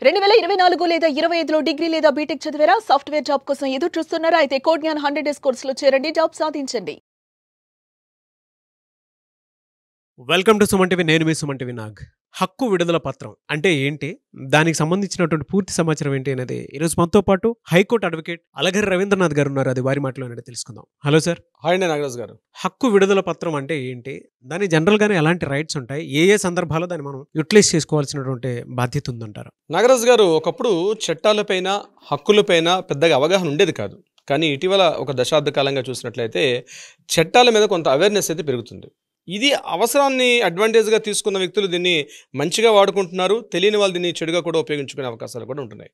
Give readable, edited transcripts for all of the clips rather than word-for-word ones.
2024 లేదా 25లో డిగ్రీ లేదా బీటెక్ చదివారా? సాఫ్ట్వేర్ జాబ్ కోసం ఎదురు చూస్తున్నారా? అయితే కోడ్ జ్ఞాన్ 100 డేస్ కోర్సులో చేరండి, జాబ్ సాధించండి. Welcome to Suman TV. నేను మీ సుమన్ టీవీ నాగ్. హక్కు విడుదల పత్రం అంటే ఏంటి, దానికి సంబంధించినటువంటి పూర్తి సమాచారం ఏంటి అనేది ఈరోజు మనతో పాటు హైకోర్టు అడ్వకేట్ అలగరి రవీంద్రనాథ్ గారు ఉన్నారు. అది వారి మాటలో తెలుసుకుందాం. Hello sir. హాయ్ అండి నాగరాజ్ గారు. హక్కు విడుదల పత్రం అంటే ఏంటి, దాని జనరల్ గానే ఎలాంటి రైట్స్ ఉంటాయి, ఏ సందర్భాల్లో దాన్ని మనం యూటిలైజ్ చేసుకోవాల్సినటువంటి బాధ్యత ఉందంటారు? నాగరాజ్ గారు, ఒకప్పుడు చట్టాలపైన హక్కులపైన పెద్దగా అవగాహన ఉండేది కాదు. కానీ ఇటీవల ఒక దశాబ్ద కాలంగా చూసినట్లయితే చట్టాల మీద కొంత అవేర్నెస్ అయితే పెరుగుతుంది. ఇది అవసరాన్ని అడ్వాంటేజ్గా తీసుకున్న వ్యక్తులు దీన్ని మంచిగా వాడుకుంటున్నారు, తెలియని వాళ్ళు దీన్ని చెడుగా కూడా ఉపయోగించుకునే అవకాశాలు కూడా ఉంటున్నాయి.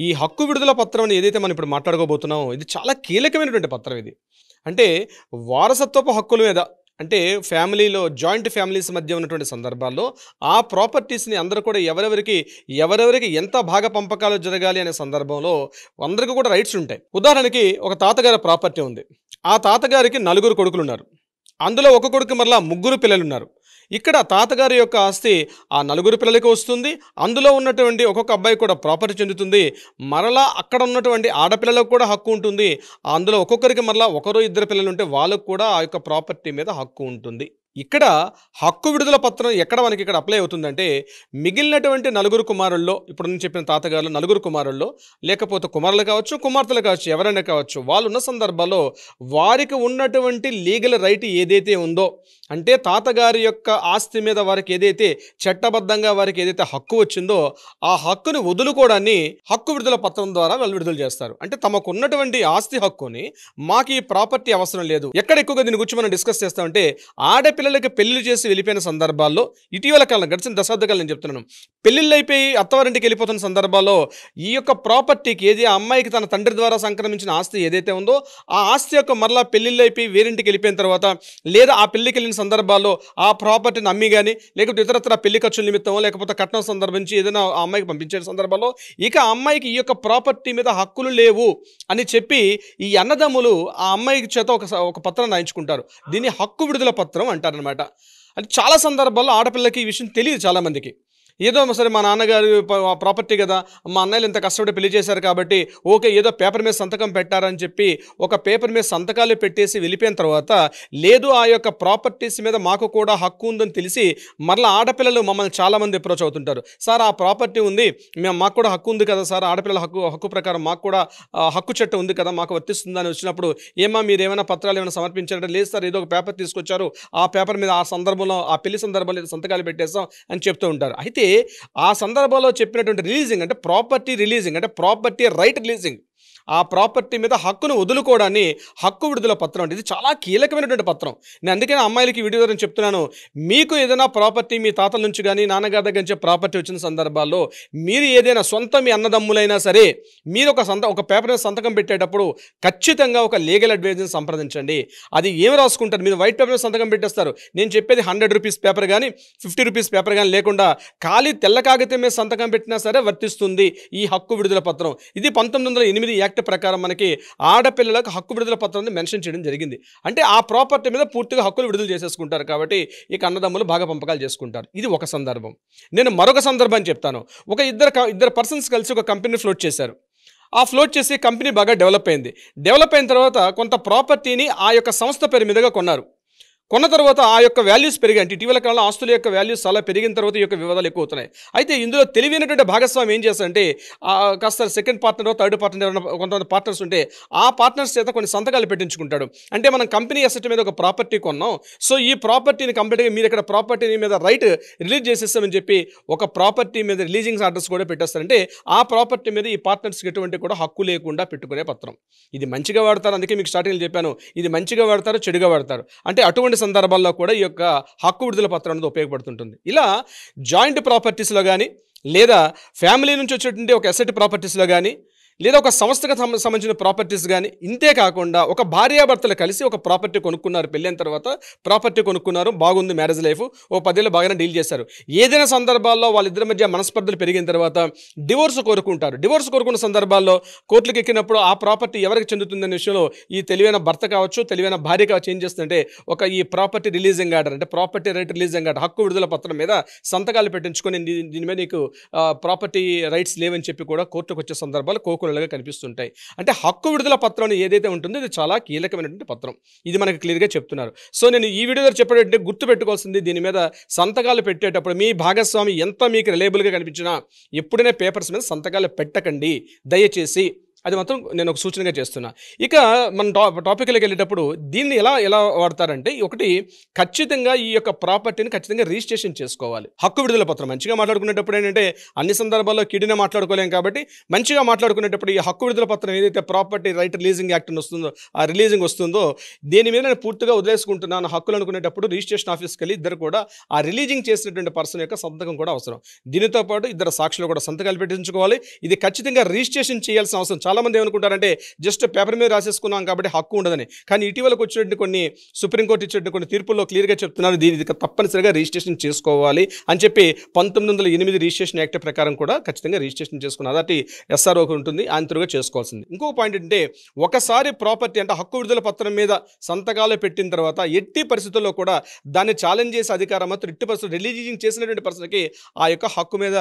ఈ హక్కు విడుదల పత్రం అని ఏదైతే మనం ఇప్పుడు మాట్లాడుకోబోతున్నామో ఇది చాలా కీలకమైనటువంటి పత్రం. ఇది అంటే వారసత్వపు హక్కుల మీద, అంటే ఫ్యామిలీలో జాయింట్ ఫ్యామిలీస్ మధ్య ఉన్నటువంటి సందర్భాల్లో ఆ ప్రాపర్టీస్ని అందరూ కూడా ఎవరెవరికి ఎంత భాగ పంపకాలు జరగాలి అనే సందర్భంలో అందరికీ కూడా రైట్స్ ఉంటాయి. ఉదాహరణకి ఒక తాతగారి ప్రాపర్టీ ఉంది. ఆ తాతగారికి 4 కొడుకులు ఉన్నారు. అందులో ఒక కొడుకు మరలా 3 పిల్లలు ఉన్నారు. ఇక్కడ తాతగారి యొక్క ఆస్తి ఆ 4 పిల్లలకి వస్తుంది. అందులో ఉన్నటువంటి ఒక్కొక్క అబ్బాయి కూడా ప్రాపర్టీ చెందుతుంది. మరలా అక్కడ ఉన్నటువంటి ఆడపిల్లలకు కూడా హక్కు ఉంటుంది. అందులో ఒక్కొక్కరికి మరలా 1-2 పిల్లలు ఉంటే వాళ్ళకు కూడా ఆ యొక్క ప్రాపర్టీ మీద హక్కు ఉంటుంది. ఇక్కడ హక్కు విడుదల పత్రం ఎక్కడ మనకి ఇక్కడ అప్లై అవుతుందంటే, మిగిలినటువంటి 4 కుమారుల్లో, ఇప్పుడు నేను చెప్పిన తాతగారు 4 కుమారుల్లో, లేకపోతే కుమారులు కావచ్చు, కుమార్తెలు కావచ్చు, ఎవరైనా కావచ్చు, వాళ్ళు ఉన్న సందర్భాల్లో వారికి ఉన్నటువంటి లీగల్ రైట్ ఏదైతే ఉందో, అంటే తాతగారి యొక్క ఆస్తి మీద వారికి ఏదైతే చట్టబద్ధంగా వారికి ఏదైతే హక్కు వచ్చిందో ఆ హక్కుని వదులుకోవడాన్ని హక్కు విడుదల పత్రం ద్వారా వాళ్ళు విడుదల చేస్తారు. అంటే తమకు ఉన్నటువంటి ఆస్తి హక్కుని, మాకు ఈ ప్రాపర్టీ అవసరం లేదు. ఎక్కడ ఎక్కువగా దీని గురించి మనం డిస్కస్ చేస్తామంటే, ఆడపిల్లలకి పెళ్లి చేసి వెళ్ళిపోయిన సందర్భాల్లో, ఇటీవల కాలం గడిచిన దశాబ్ద కాలం నేను చెప్తున్నాను, పెళ్లిళ్ళు అయిపోయి అత్తవారింటికి వెళ్ళిపోతున్న సందర్భాల్లో ఈ యొక్క ప్రాపర్టీకి, ఏది ఆ అమ్మాయికి తన తండ్రి ద్వారా సంక్రమించిన ఆస్తి ఏదైతే ఉందో ఆ ఆస్తి యొక్క మరలా పెళ్లిళ్ళు అయిపోయి వేరింటికి వెళ్ళిపోయిన తర్వాత, లేదా ఆ పెళ్లికి వెళ్ళిన సందర్భాల్లో ఆ ప్రాపర్టీని అమ్మి కానీ, లేకపోతే ఇతరత్ర పెళ్లి ఖర్చుల నిమిత్తమో, లేకపోతే కట్నం సందర్భించి ఏదైనా ఆ అమ్మాయికి పంపించే సందర్భాల్లో ఇక ఆ అమ్మాయికి ఈ యొక్క ప్రాపర్టీ మీద హక్కులు లేవు అని చెప్పి ఈ అన్నదమ్ములు ఆ అమ్మాయికి చేత ఒక పత్రం రాయించుకుంటారు. దీన్ని హక్కు విడుదల పత్రం అంటారనమాట. అంటే చాలా సందర్భాల్లో ఆడపిల్లకి ఈ విషయం తెలియదు చాలామందికి. ఏదో సరే మా నాన్నగారు ప్రాపర్టీ కదా, మా అన్నయ్యలు ఇంత కష్టపడి పెళ్లి చేశారు కాబట్టి ఓకే, ఏదో పేపర్ మీద సంతకం పెట్టారని చెప్పి ఒక పేపర్ మీద సంతకాలు పెట్టేసి వెళ్ళిపోయిన తర్వాత, లేదు ఆ యొక్క ప్రాపర్టీస్ మీద మాకు కూడా హక్కు ఉందని తెలిసి మరలా ఆడపిల్లలు మమ్మల్ని చాలామంది అప్రోచ్ అవుతుంటారు. సార్ ఆ ప్రాపర్టీ ఉంది, మాకు కూడా హక్కు ఉంది కదా సార్, ఆడపిల్లల హక్కు ప్రకారం మాకు కూడా హక్కు చట్టం ఉంది కదా, మాకు వర్తిస్తుందని వచ్చినప్పుడు, ఏమా మీరు ఏమైనా పత్రాలు ఏమైనా సమర్పించారంటే, లేదు సార్ ఏదో ఒక పేపర్ తీసుకొచ్చారు, ఆ పేపర్ మీద ఆ సందర్భంలో ఆ పెళ్లి సందర్భంలో సంతకాలు పెట్టేస్తాం అని చెప్తూ ఉంటారు. అయితే ఆ సందర్భంలో చెప్పినటువంటి రిలీజింగ్ అంటే ప్రాపర్టీ రిలీజింగ్, అంటే ప్రాపర్టీ రైట్ రిలీజింగ్, ఆ ప్రాపర్టీ మీద హక్కును వదులుకోవడాన్ని హక్కు విడుదల పత్రం అంటే ఇది చాలా కీలకమైనటువంటి పత్రం. నేను అందుకని అమ్మాయిలకి వీడియో ద్వారా చెప్తున్నాను, మీకు ఏదైనా ప్రాపర్టీ మీ తాతల నుంచి కానీ నాన్నగారి దగ్గర నుంచి ప్రాపర్టీ వచ్చిన సందర్భాల్లో మీరు ఏదైనా సొంత మీ అన్నదమ్ములైనా సరే మీరు ఒక పేపర్ మీద సంతకం పెట్టేటప్పుడు ఖచ్చితంగా ఒక లీగల్ అడ్వైజర్ని సంప్రదించండి. అది ఏం రాసుకుంటారు, మీరు వైట్ పేపర్ మీద సంతకం పెట్టేస్తారు. నేను చెప్పేది 100 రూపీస్ పేపర్ కానీ 50 రూపీస్ పేపర్ కానీ లేకుండా ఖాళీ తెల్ల కాగితం మీద సంతకం పెట్టినా సరే వర్తిస్తుంది ఈ హక్కు విడుదల పత్రం. ఇది 1908 యాక్ట్ ప్రకారం మనకి ఆడపిల్లలకు హక్కు విడుదల పత్రాన్ని మెన్షన్ చేయడం జరిగింది. అంటే ఆ ప్రాపర్టీ మీద పూర్తిగా హక్కులు విడుదల చేసేసుకుంటారు కాబట్టి ఇక అన్నదమ్ములు భాగ పంపకాలు చేసుకుంటారు. ఇది ఒక సందర్భం. నేను మరొక సందర్భాన్ని చెప్తాను. ఒక ఇద్దరు పర్సన్స్ కలిసి ఒక కంపెనీ ఫ్లోట్ చేశారు. ఆ ఫ్లోట్ చేసి కంపెనీ బాగా డెవలప్ అయింది. డెవలప్ అయిన తర్వాత కొంత ప్రాపర్టీని ఆ యొక్క సంస్థ పేరు మీదుగా కొన్నారు. కొన్న తర్వాత ఆ యొక్క వాల్యూస్ పెరిగాయి. అంటే ఇటీవల కాలంలో ఆస్తుల యొక్క వాల్యూస్ చాలా పెరిగిన తర్వాత ఈ యొక్క వివాదాలు ఎక్కువ అవుతున్నాయి. అయితే ఇందులో తెలివైనటువంటి భాగస్వామి ఏం చేస్తారంటే, కాస్త సెకండ్ పార్ట్నర్, థర్డ్ పార్ట్నర్, కొంతమంది పార్ట్నర్స్ ఉంటే ఆ పార్ట్నర్స్ చేత కొన్ని సంతకాలు పెట్టించుకుంటాడు. అంటే మనం కంపెనీ అసెట్ మీద ఒక ప్రాపర్టీ కొన్నాం, సో ఈ ప్రాపర్టీని కంప్లీట్గా మీరు ఇక్కడ ప్రాపర్టీ మీద రైట్ రిలీజ్ చేసేస్తామని చెప్పి ఒక ప్రాపర్టీ మీద రిలీజింగ్ ఆర్డర్స్ కూడా పెట్టేస్తారంటే ఆ ప్రాపర్టీ మీద ఈ పార్ట్నర్స్కి ఎటువంటి కూడా హక్కు లేకుండా పెట్టుకునే పత్రం. ఇది మంచిగా వాడతారు. అందుకే మీకు స్టార్టింగ్లో చెప్పాను, ఇది మంచిగా వాడతారు, చెడుగా వాడతారు. అంటే అటువంటి సందర్భాల్లో కూడా ఈ యొక్క హక్కు విడుదల పత్రం అనేది ఉపయోగపడుతుంటుంది. ఇలా జాయింట్ ప్రాపర్టీస్లో కానీ, లేదా ఫ్యామిలీ నుంచి వచ్చేటువంటి ఒక అసెట్ ప్రాపర్టీస్లో కానీ, లేదా ఒక సంస్థకు సంబంధించిన ప్రాపర్టీస్ కానీ, ఇంతే కాకుండా ఒక భార్యాభర్తలు కలిసి ఒక ప్రాపర్టీ కొనుక్కున్నారు, పెళ్ళైన తర్వాత ప్రాపర్టీ కొనుక్కున్నారు, బాగుంది మ్యారేజ్ లైఫ్, ఓ 10 ఏళ్ళు బాగానే డీల్ చేశారు. ఏదైనా సందర్భాల్లో వాళ్ళిద్దరి మధ్య మనస్పర్ధలు పెరిగిన తర్వాత డివోర్స్ కోరుకుంటారు. డివోర్స్ కోరుకున్న సందర్భాల్లో కోర్టులకు ఎక్కినప్పుడు ఆ ప్రాపర్టీ ఎవరికి చెందుతుందనే విషయంలో ఈ తెలివైన భర్త కావచ్చు, తెలివైన భార్య కావచ్చు ఏం చేస్తుందంటే ఒక ఈ ప్రాపర్టీ రిలీజింగ్ ఆర్డర్, అంటే ప్రాపర్టీ రైట్ రిలీజింగ్ ఆర్డర్, హక్కు విడుదల పత్రం మీద సంతకాలు పెట్టించుకొని దీని మీద నీకు ప్రాపర్టీ రైట్స్ లేవని చెప్పి కూడా కోర్టుకు వచ్చే సందర్భాలు కోకొల్లగా కనిపిస్తుంటాయి. అంటే హక్కు విడుదల పత్రం ఏదైతే ఉంటుందో ఇది చాలా కీలకమైనటువంటి పత్రం. ఇది మనకి క్లియర్గా చెప్తున్నారు. సో నేను ఈ వీడియో ద్వారా చెప్పేటంటే గుర్తు పెట్టుకోవాల్సింది, దీని మీద సంతకాలు పెట్టేటప్పుడు మీ భాగస్వామి ఎంత మీకు రిలయబుల్గా కనిపించినా ఎప్పుడైనా పేపర్స్ మీద సంతకాలు పెట్టకండి దయచేసి. అది మాత్రం నేను ఒక సూచనగా చేస్తున్నా. ఇక మన టాపిక్లోకి వెళ్ళేటప్పుడు దీన్ని ఎలా వాడతారంటే, ఒకటి ఖచ్చితంగా ఈ యొక్క ప్రాపర్టీని ఖచ్చితంగా రిజిస్ట్రేషన్ చేసుకోవాలి. హక్కు విడుదల పత్రం మంచిగా మాట్లాడుకునేటప్పుడు ఏంటంటే అన్ని సందర్భాల్లో కిడిన మాట్లాడుకోలేం కాబట్టి మంచిగా మాట్లాడుకునేటప్పుడు ఈ హక్కు విడుదల పత్రం ఏదైతే ప్రాపర్టీ రైట్ రిలీజింగ్ యాక్ట్ వస్తుందో, ఆ రిలీజింగ్ వస్తుందో దీని మీద నేను పూర్తిగా వదిలేసుకుంటున్నాను హక్కులు అనుకునేటప్పుడు రిజిస్ట్రేషన్ ఆఫీస్కి వెళ్ళి ఇద్దరు కూడా ఆ రిలీజింగ్ చేసినటువంటి పర్సన్ యొక్క సంతకం కూడా అవసరం. దీనితో పాటు ఇద్దరు సాక్షులు కూడా సంతకాలు పెట్టించుకోవాలి. ఇది ఖచ్చితంగా రిజిస్ట్రేషన్ చేయాల్సిన అవసరం. చాలామంది ఏమనుకుంటారంటే జస్ట్ పేపర్ మీద రాసేసుకున్నాం కాబట్టి హక్కు ఉండదని. కానీ ఇటీవలకు వచ్చినట్టు కొన్ని సుప్రీంకోర్టు ఇచ్చినట్టు కొన్ని తీర్పుల్లో క్లియర్గా చెప్తున్నారు దీనికి తప్పనిసరిగా రిజిస్ట్రేషన్ చేసుకోవాలి అని చెప్పి 1908 రిజిస్ట్రేషన్ యాక్ట్ ప్రకారం కూడా ఖచ్చితంగా రిజిస్ట్రేషన్ చేసుకున్న అదటి ఎస్ఆర్ఓకి ఉంటుంది, ఆంతరుగా చేసుకోవాల్సింది. ఇంకొక పాయింట్ ఏంటంటే ఒకసారి ప్రాపర్టీ అంటే హక్కు విడుదల పత్రం మీద సంతకాలు పెట్టిన తర్వాత ఎట్టి పరిస్థితుల్లో కూడా దాన్ని ఛాలెంజ్ చేసే అధికారం మాత్రం ఎట్టి పరిస్థితుల్లో రిలీజింగ్ చేసినటువంటి పర్సన్కి ఆ యొక్క హక్కు మీద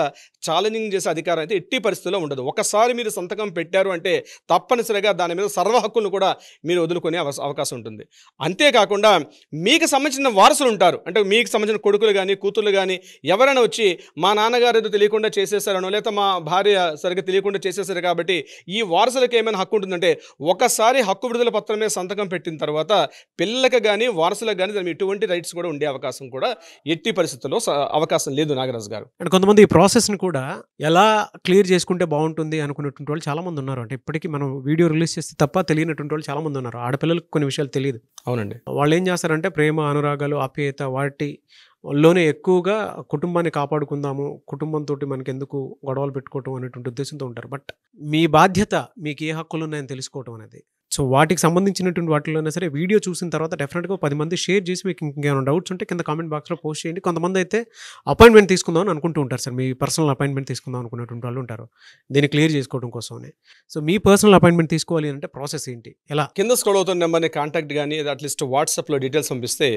ఛాలెంజింగ్ చేసే అధికారం అయితే ఎట్టి పరిస్థితుల్లో ఉండదు. ఒకసారి మీరు సంతకం పెట్టారు అంటే తప్పనిసరిగా దాని మీద సర్వ హక్కులను కూడా మీరు వదులుకునే అవకాశం ఉంటుంది. అంతేకాకుండా మీకు సంబంధించిన వారసులు ఉంటారు, అంటే మీకు సంబంధించిన కొడుకులు కానీ కూతుర్లు కానీ ఎవరైనా వచ్చి మా నాన్నగారు ఏదో తెలియకుండా చేసేసారనో లేదా మా భార్య సరిగ్గా తెలియకుండా చేసేసారు కాబట్టి ఈ వారసులకు ఏమైనా హక్కు ఉంటుందంటే ఒకసారి హక్కు విడుదల పత్రం మీద సంతకం పెట్టిన తర్వాత పిల్లలకు కానీ వారసులకు కానీ దాని ఎటువంటి రైట్స్ కూడా ఉండే అవకాశం కూడా ఎట్టి పరిస్థితుల్లో అవకాశం లేదు నాగరాజు గారు. అండ్ కొంతమంది ఈ ప్రాసెస్ని కూడా ఎలా క్లియర్ చేసుకుంటే బాగుంటుంది అనుకునేటువంటి వాళ్ళు చాలా మంది ఉన్నారు. అంటే ఇప్పటికీ మనం వీడియో రిలీజ్ చేస్తే తప్ప తెలియనటువంటి వాళ్ళు చాలా మంది ఉన్నారు. ఆడపిల్లలకు కొన్ని విషయాలు తెలియదు. అవునండి. వాళ్ళు ఏం చేస్తారంటే ప్రేమ, అనురాగాలు, ఆప్యాయత వాటిలోనే ఎక్కువగా కుటుంబాన్ని కాపాడుకుందాము, కుటుంబంతో మనకి ఎందుకు గొడవలు పెట్టుకోవటం అనేటువంటి ఉద్దేశంతో ఉంటారు. బట్ మీ బాధ్యత మీకు ఏ హక్కులు ఉన్నాయని తెలుసుకోవటం అనేది. సో వాటికి సంబంధించినటువంటి వాటిలోనే సరే వీడియో చూసిన తర్వాత డెఫినెట్గా 10 మంది షేర్ చేసి మీకు ఇంకేమైనా డౌట్స్ ఉంటే కింద కామెంట్ బాక్స్లో పోస్ట్ చేయండి. కొంతమంది అయితే అపాయింట్మెంట్ తీసుకుందాం అని అనుకుంటూ ఉంటారు సార్, మీ పర్సనల్ అపాయింట్మెంట్ తీసుకుందాం అనుకునేటువంటి వాళ్ళు ఉంటారు దీన్ని క్లియర్ చేసుకోవడం కోసమే. సో మీ పర్సనల్ అపాయింట్మెంట్ తీసుకోవాలి అంటే ప్రాసెస్ ఏంటి, ఎలా? కింద స్క్రోల్ అవుతున్న నెంబర్ని కాంటాక్ట్ కానీ అట్లీస్ట్ వాట్సాప్లో డీటెయిల్స్ పంపిస్తే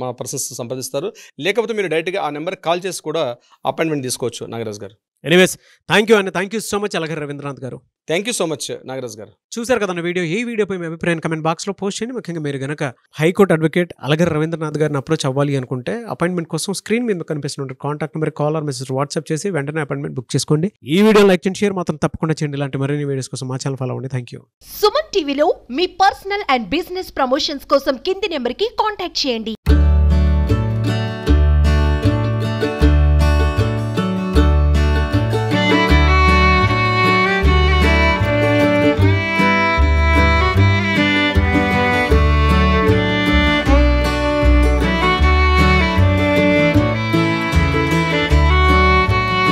మా పర్సన్స్ సంప్రదిస్తారు. లేకపోతే మీరు డైరెక్ట్గా ఆ నెంబర్కి కాల్ చేసి కూడా అపాయింట్మెంట్ తీసుకోవచ్చు Nagaraj garu. Anyways thank you so much Alagar Ravindranath garu. Thank you so much Nagaraj garu. చూసారు కదన్న వీడియో. ఈ వీడియోపై మీ అభిప్రాయాన్ని కమెంట్ బాక్స్లో పోస్ట్ చేయండి. ముఖ్యంగా మీరు కనుక హైకోర్టు అడ్వకేట్ అలగర్ రవీంద్రనాథ్ గారిని అప్రోచ్ అవ్వాలి అనుకుంటే అపాయింట్మెంట్ కోసం స్క్రీన్ మీద కనిపిస్తున్న contact number call or message WhatsApp చేసి వెంటనే అపాయింట్మెంట్ బుక్ చేసుకోండి. ఈ వీడియో లైక్ చేయండి, షేర్ మాత్రం తప్పకుండా చేయండి. ఇలాంటి మరిన్ని వీడియోస్ కోసం మా ఛానల్ ఫాలో అవ్వండి. Thank you. సుమన్ టీవీలో మీ పర్సనల్ అండ్ బిజినెస్ ప్రమోషన్స్ కోసం కింది నెంబర్కి కాంటాక్ట్ చేయండి.